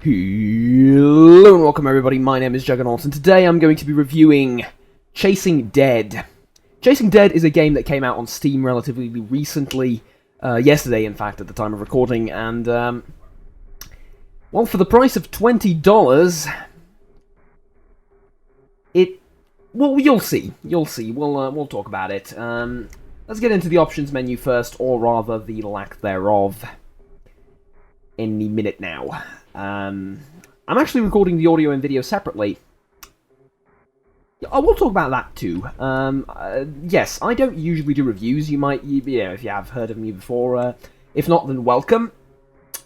Hello and welcome everybody, my name is Juggernaut, and today I'm going to be reviewing Chasing Dead. Chasing Dead is a game that came out on Steam relatively recently, yesterday in fact, at the time of recording, and, well, for the price of $20, well, you'll see, we'll talk about it. Let's get into the options menu first, or rather, the lack thereof, any minute now. I'm actually recording the audio and video separately. I will talk about that too. Yes, I don't usually do reviews. You know, if you have heard of me before. If not, then welcome.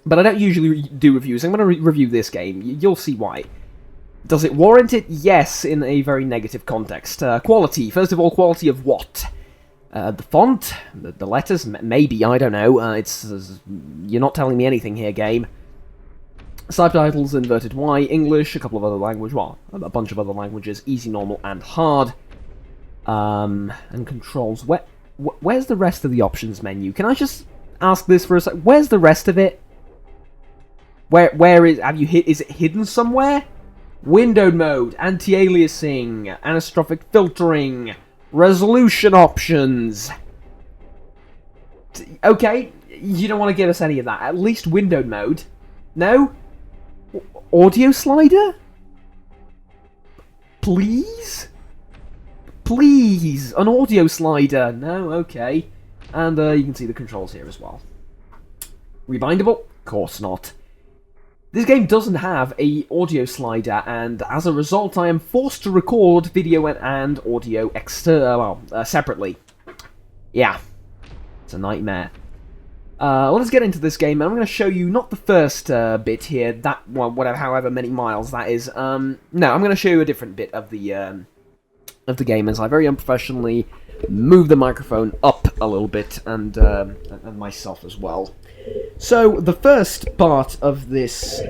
But I don't usually do reviews. I'm going to review this game. You'll see why. Does it warrant it? Yes, in a very negative context. Quality. First of all, quality of what? The font? The letters? Maybe, I don't know. You're not telling me anything here, game. Subtitles, inverted Y, English, a couple of other languages, well, a bunch of other languages, easy, normal, and hard. And controls. Where's the rest of the options menu? Can I just ask this for a sec? Where's the rest of it? Where is, is it hidden somewhere? Windowed mode, anti-aliasing, anisotropic filtering, resolution options. Okay, you don't want to give us any of that. At least windowed mode. No? Audio slider? Please? Please! An audio slider! No, okay. And you can see the controls here as well. Rebindable? Of course not. This game doesn't have a audio slider, and as a result I am forced to record video and audio separately. Yeah. It's a nightmare. Let's get into this game, and I'm going to show you not the first bit here, that one, whatever, however many miles that is. No, I'm going to show you a different bit of the game as I very unprofessionally move the microphone up a little bit, and myself as well. So the first part of this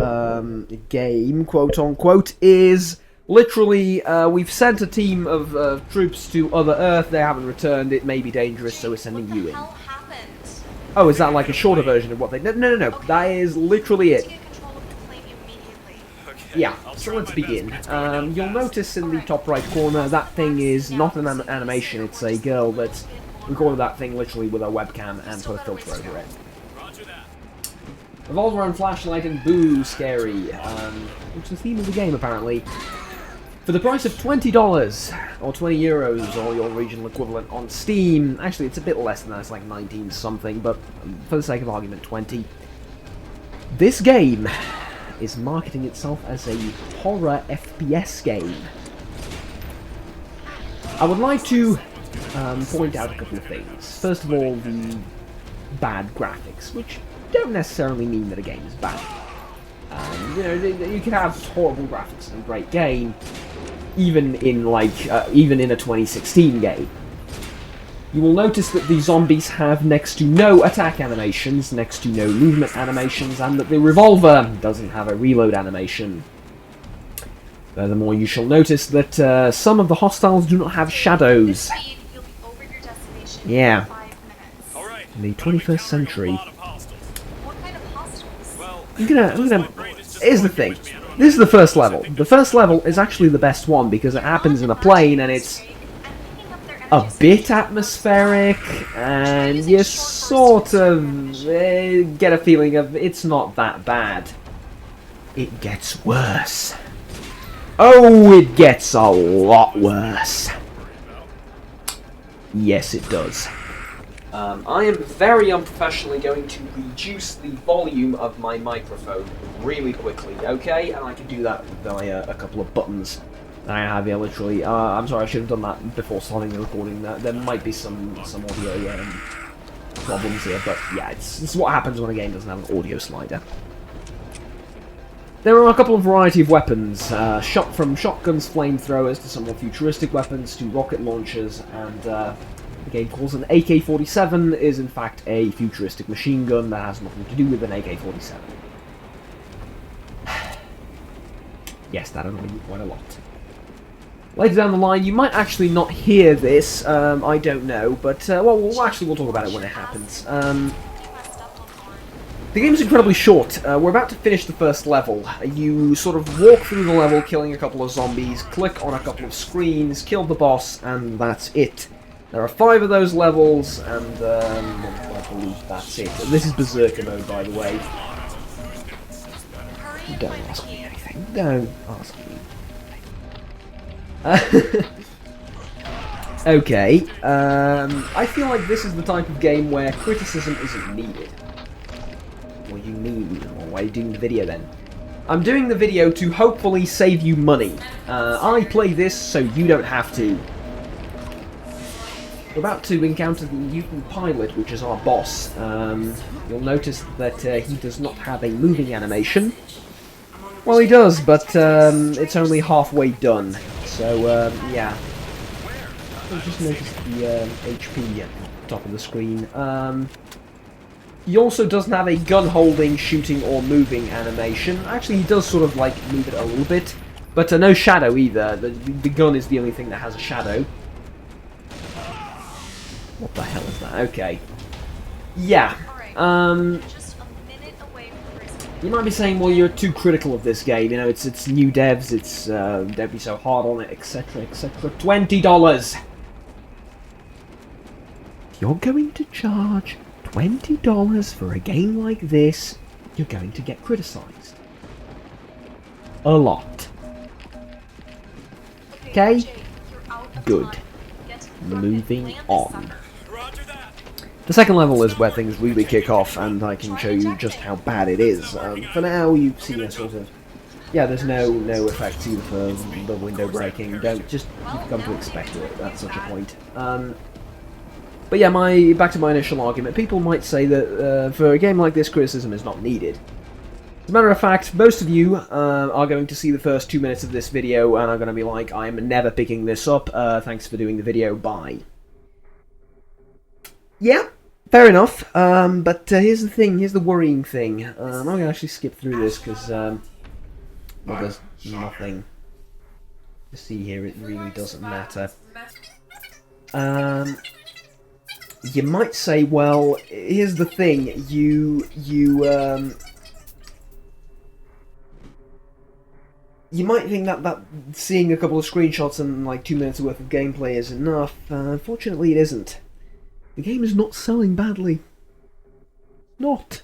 game, quote unquote, is literally we've sent a team of troops to Other Earth. They haven't returned. It may be dangerous, so we're sending you in. Oh, is that like a shorter version of what they... No. Okay. That is literally it. Yeah, so let's my begin. best You'll notice in the top right corner, that thing is not an animation, it's a girl that recorded that thing literally with a webcam and put a filter over it. Revolver and flashlight and boo, scary. Which is the theme of the game, apparently. For the price of $20, or 20 euros, or your regional equivalent on Steam. Actually, it's a bit less than that, it's like 19 something, but for the sake of argument, 20. This game is marketing itself as a horror FPS game. I would like to point out a couple of things. First of all, the bad graphics, which don't necessarily mean that a game is bad. You know, you can have horrible graphics in a great game, even in a 2016 game. You will notice that the zombies have next to no attack animations, next to no movement animations, and that the revolver doesn't have a reload animation. Furthermore, you shall notice that some of the hostiles do not have shadows. Yeah. In the 21st century. Here's the thing. This is the first level. The first level is actually the best one because it happens in a plane and it's a bit atmospheric and you sort of get a feeling of it's not that bad. It gets worse. Oh, it gets a lot worse. Yes, it does. I am very unprofessionally going to reduce the volume of my microphone really quickly, okay? And I can do that via a couple of buttons that I have here, literally. I'm sorry, I should have done that before starting the recording. There might be some audio problems here, but yeah, it's what happens when a game doesn't have an audio slider. There are a couple of variety of weapons, from shotguns, flamethrowers, to some more futuristic weapons, to rocket launchers, and the game calls an AK-47 is in fact a futuristic machine gun that has nothing to do with an AK-47. Yes, that annoyed me quite a lot. Later down the line, you might actually not hear this, I don't know, but, well, we'll talk about it when it happens. The game's incredibly short. We're about to finish the first level. You sort of walk through the level, killing a couple of zombies, click on a couple of screens, kill the boss, and that's it. There are 5 of those levels, and I believe that's it. This is Berserker mode, by the way. Don't ask me anything. Don't ask me. Okay. I feel like this is the type of game where criticism isn't needed. What do you mean? Well, why are you doing the video then? I'm doing the video to hopefully save you money. I play this so you don't have to. We're about to encounter the mutant pilot, which is our boss. You'll notice that he does not have a moving animation. Well, he does, but it's only halfway done. So, yeah. I just noticed the HP at the top of the screen. He also doesn't have a gun-holding, shooting, or moving animation. Actually, he does sort of, like, move it a little bit. But no shadow either. The gun is the only thing that has a shadow. What the hell is that? Okay. Yeah. You might be saying, well, you're too critical of this game. You know, it's new devs, they'd be so hard on it, etc., etc. $20! You're going to charge $20 for a game like this, you're going to get criticized. A lot. Okay? Good. Moving on. The second level is where things really kick off, and I can show you just how bad it is. For now, you've seen a sort of... Yeah, there's no effects either for the window breaking. You've come to expect it at such a point. But yeah, back to my initial argument. People might say that for a game like this, criticism is not needed. As a matter of fact, most of you are going to see the first 2 minutes of this video, and are going to be like, I'm never picking this up, thanks for doing the video, bye. Yeah, fair enough, but here's the thing, here's the worrying thing. I'm going to actually skip through this, because, well, there's nothing to see here, it really doesn't matter. You might say, well, here's the thing, you might think that seeing a couple of screenshots and like 2 minutes worth of gameplay is enough. Unfortunately, it isn't. The game is not selling badly. Not.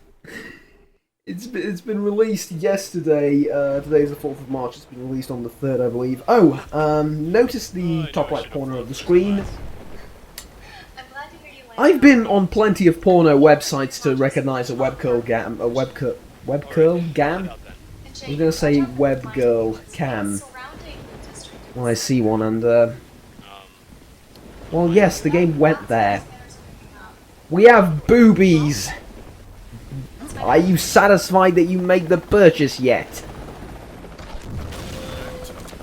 It's been released yesterday. Today's the 4th of March. It's been released on the 3rd, I believe. Oh, notice the top right corner of the screen. I've been on plenty of porno websites to recognize a webcurl gam. Webcurl gam? I was going to say web girl cam when I see one, and well, yes, the game went there. We have boobies! Are you satisfied that you made the purchase yet?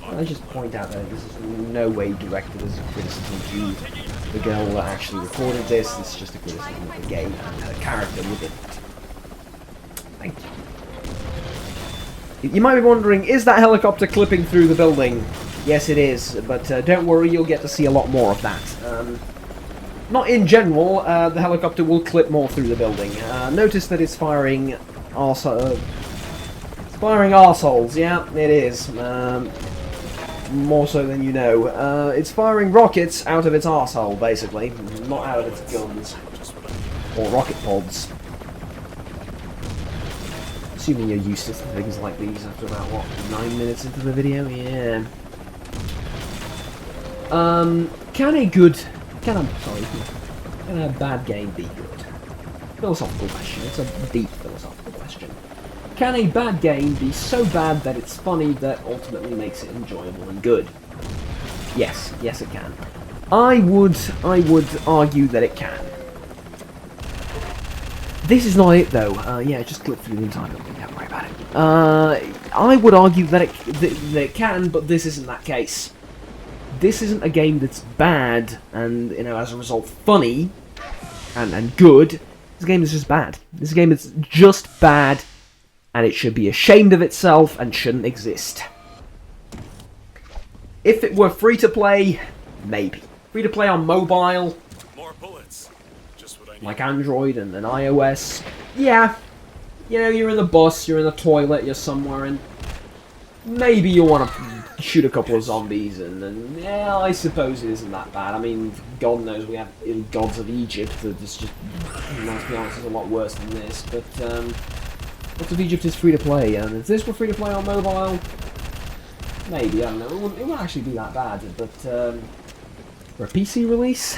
I just point out that this is in no way directed as a criticism to the girl that actually recorded this. It's just a criticism of the game and her character within it. Thank you. You might be wondering, is that helicopter clipping through the building? Yes, it is, but don't worry, you'll get to see a lot more of that. Not in general, the helicopter will clip more through the building. Notice that it's firing arseholes, yeah, it is. More so than you know. It's firing rockets out of its arsehole, basically, not out of its guns. Or rocket pods. Assuming you're used to things like these after about, what, 9 minutes into the video? Yeah. Can a bad game be good? Philosophical question. It's a deep philosophical question. Can a bad game be so bad that it's funny that ultimately makes it enjoyable and good? Yes. Yes, it can. I would argue that it can. This is not it, though. Yeah, just click through the entire building. Don't worry about it. I would argue that it can, but this isn't that case. This isn't a game that's bad and, you know, as a result, funny and good. This game is just bad. This game is just bad, and it should be ashamed of itself and shouldn't exist. If it were free to play, maybe. Free to play on mobile. More bullets. Like Android and iOS, yeah, you know, you're in the bus, you're in the toilet, you're somewhere, and maybe you want to shoot a couple of zombies, and yeah, I suppose it isn't that bad. I mean, God knows we have Gods of Egypt that's just, let's be honest, is a lot worse than this, but, Gods of Egypt is free to play, and if this were free to play on mobile, maybe, I don't know, it wouldn't actually be that bad, but, for a PC release?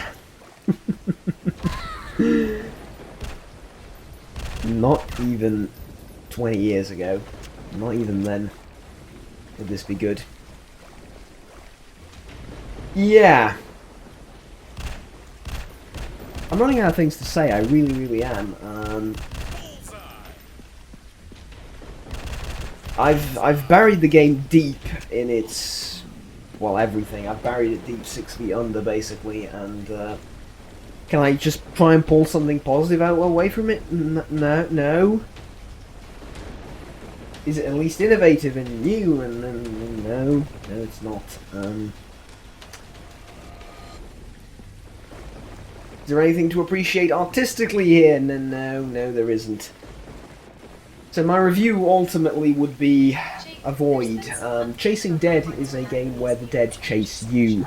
Not even 20 years ago, not even then, would this be good. Yeah. I'm running out of things to say, I really, really am. I've buried the game deep in its, well, everything. I've buried it deep 6 feet under, basically, and can I just try and pull something positive out away from it? No. Is it at least innovative and new? And no, it's not. Is there anything to appreciate artistically here? No, there isn't. So my review ultimately would be avoid. Chasing Dead is a game where the dead chase you.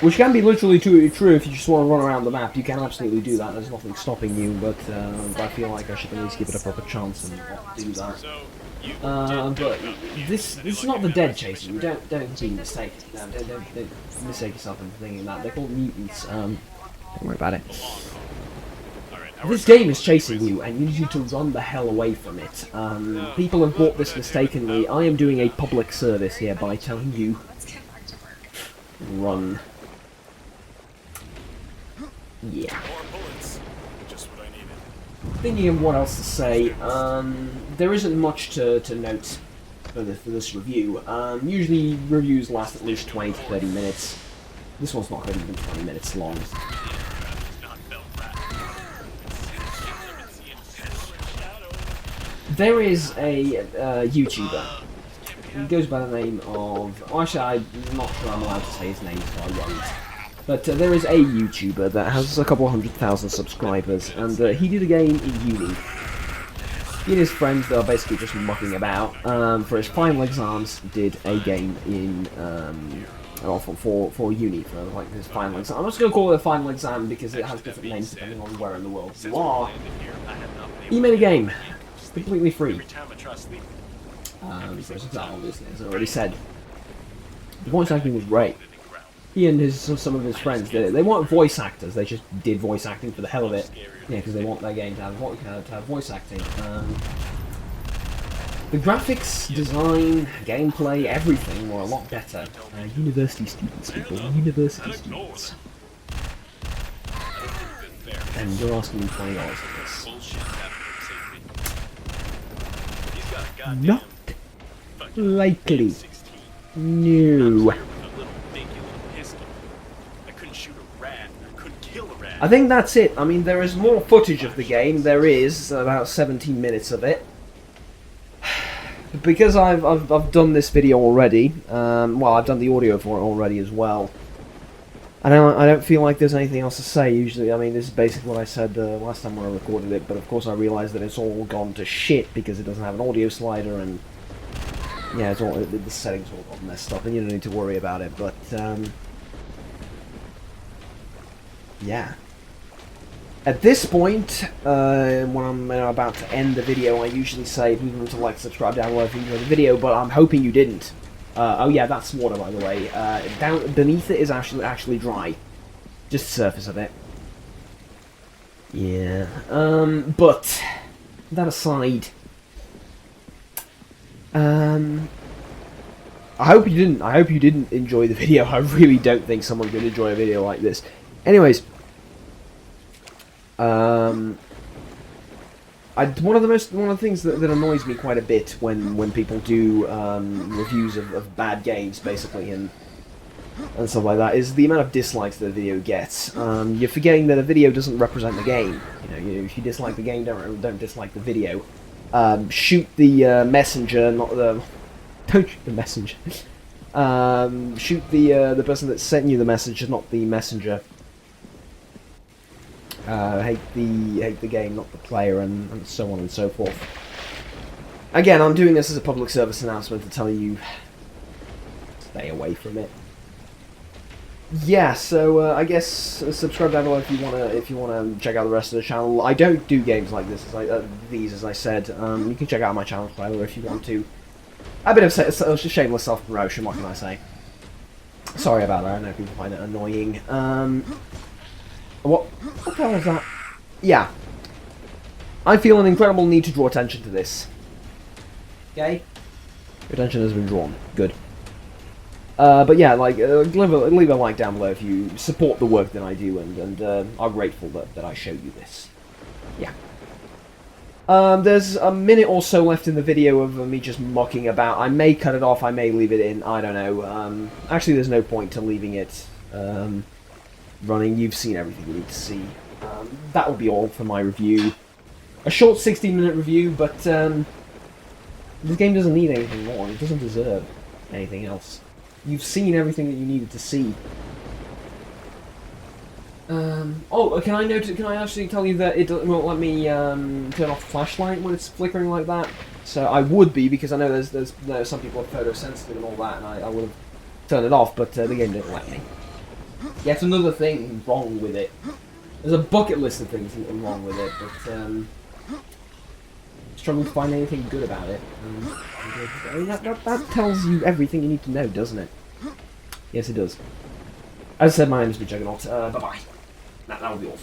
Which can be literally true if you just want to run around the map. You can absolutely do that. There's nothing stopping you, but I feel like I should at least give it a proper chance and not do that. But this is not the dead chasing you. Don't be mistaken. No, don't mistake yourself into thinking that. They're called mutants. Don't worry about it. This game is chasing you, and you need to run the hell away from it. People have bought this mistakenly. I am doing a public service here by telling you, run. Yeah. Thinking of what else to say, there isn't much to note for this review. Usually reviews last at least 20 to 30 minutes. This one's not going to be even 20 minutes long. There is a YouTuber. He goes by the name of... Well, actually, I'm not sure I'm allowed to say his name, so I won't. But there is a YouTuber that has a couple 100,000 subscribers, and he did a game in uni. He and his friends that are basically just mucking about. For his final exams, did a game in... for uni, for like his final exam. I'm just going to call it a final exam because it has different names depending on where in the world you are. He made a game. Completely free. For his exam, obviously, as I already said. The voice acting was great. He and some of his friends did it. They weren't voice actors, they just did voice acting for the hell of it. Yeah, because they want their game to have voice acting. The graphics, design, gameplay, everything were a lot better. University students, people. University students. And you're asking me $20 for this. Not likely. No. I think that's it. I mean, there is more footage of the game. There is about 17 minutes of it. Because I've done this video already. Well, I've done the audio for it already as well. I don't feel like there's anything else to say. Usually, I mean, this is basically what I said last time when I recorded it. But of course, I realised that it's all gone to shit because it doesn't have an audio slider, and yeah, it's all the settings all got messed up, and you don't need to worry about it. But yeah. At this point, when I'm about to end the video, I usually say leave them to like, subscribe, download if you enjoyed the video, but I'm hoping you didn't. Oh yeah, that's water, by the way. Down beneath it is actually dry. Just the surface of it. Yeah. But that aside, I hope you didn't. I hope you didn't enjoy the video. I really don't think someone could enjoy a video like this. Anyways. One of the things that annoys me quite a bit when people do reviews of bad games, basically, and stuff like that, is the amount of dislikes that a video gets. You're forgetting that a video doesn't represent the game. If you dislike the game, don't dislike the video. Shoot the messenger, not the. Don't shoot the messenger. Shoot the person that sent you the message, not the messenger. hate the game, not the player, and so on and so forth. Again, I'm doing this as a public service announcement to tell you, stay away from it. Yeah, so I guess subscribe down below if you wanna check out the rest of the channel. I don't do games like this, as I said. You can check out my channel trailer if you want to. A bit of shameless self-promotion. What can I say? Sorry about that. I know people find it annoying. What the hell is that? Yeah, I feel an incredible need to draw attention to this. Okay, attention has been drawn. Good. But yeah, like, leave a like down below if you support the work that I do and are grateful that I show you this. Yeah. There's a minute or so left in the video of me just mucking about. I may cut it off, I may leave it in, I don't know. Actually, there's no point to leaving it running. You've seen everything you need to see. That will be all for my review. A short 16-minute review, but this game doesn't need anything more. It doesn't deserve anything else. You've seen everything that you needed to see. Oh, can I actually tell you that it won't let me turn off the flashlight when it's flickering like that? So I would be, because I know there's some people are photosensitive and all that, and I would have turned it off, but the game didn't let me. Yet another thing wrong with it. There's a bucket list of things wrong with it, but struggle to find anything good about it. I mean, that tells you everything you need to know, doesn't it? Yes, it does. As I said, my name is Juggernaut. Bye-bye. That will be all.